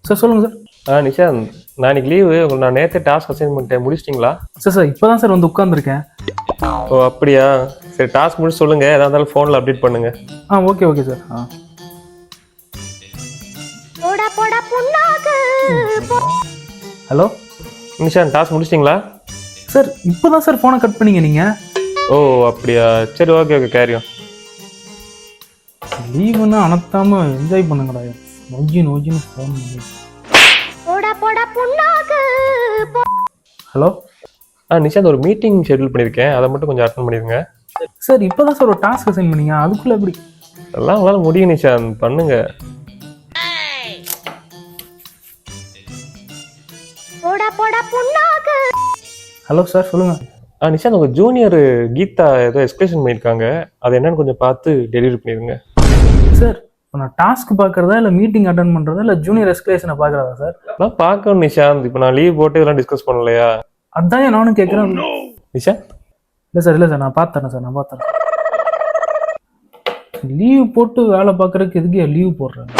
Sir சொல்லுங்கள் sir. Nishanth, நான் இன்னைக்கு லீவு. உங்களுக்கு நான் நேற்று டாஸ்க் அசைன் பண்ணிட்டேன், முடிச்சிட்டிங்களா? சார் இப்போ தான் சார் வந்து உட்காந்துருக்கேன். ஓ அப்படியா, சரி டாஸ்க் முடிச்சு சொல்லுங்கள். எதாக இருந்தாலும் ஃபோனில் அப்டேட் பண்ணுங்கள். Okay sir. Hello Nishant, task முடிச்சிட்டிங்களா? சார் இப்போ தான் சார் ஃபோனை கட் பண்ணீங்க நீங்கள். ஓ அப்படியா, சரி ஓகே கேரியும். லீவுன்னா அனத்தாமல் என்ஜாய் பண்ணுங்கடா. நொஜின்னு ஃபோன். ஹலோ நிஷாந்த், ஒரு மீட்டிங் ஷெட்யூல் பண்ணியிருக்கேன், அதை மட்டும் கொஞ்சம் அட்டெண்ட் பண்ணிடுங்க. சார் இப்போ தான் சார் ஒரு டாஸ்க் அசைன் பண்ணீங்க, அதுக்குள்ளே எப்படி? எல்லாம் உங்களால் முடியும் நிஷாந்த், பண்ணுங்க. ஹலோ சார் சொல்லுங்கள். நிஷாந்த், உங்கள் ஜூனியர் கீதா ஏதோ எக்ஸ்பிளேஷன் பண்ணியிருக்காங்க, அது என்னன்னு கொஞ்சம் பார்த்து டெலிவரி பண்ணிடுங்க. சார் இப்போ நான் டாஸ்க் பார்க்குறதா இல்லை மீட்டிங் அட்டன் பண்ணுறதா இல்லை ஜூனியர் எஸ்கலேஷனை பார்க்குறதா சார்? நான் பார்க்கணும் நிஷாந்த். இப்போ நான் லீவ் போட்டு இதெல்லாம் டிஸ்கஸ் பண்ணலையா? அதான் நானும் கேட்குறேன். நிஷாந்த் இல்லை சார் நான் பார்த்துறேன். லீவ் போட்டு வேலை பார்க்குறதுக்கு எதுக்கு லீவ் போடுறேன்?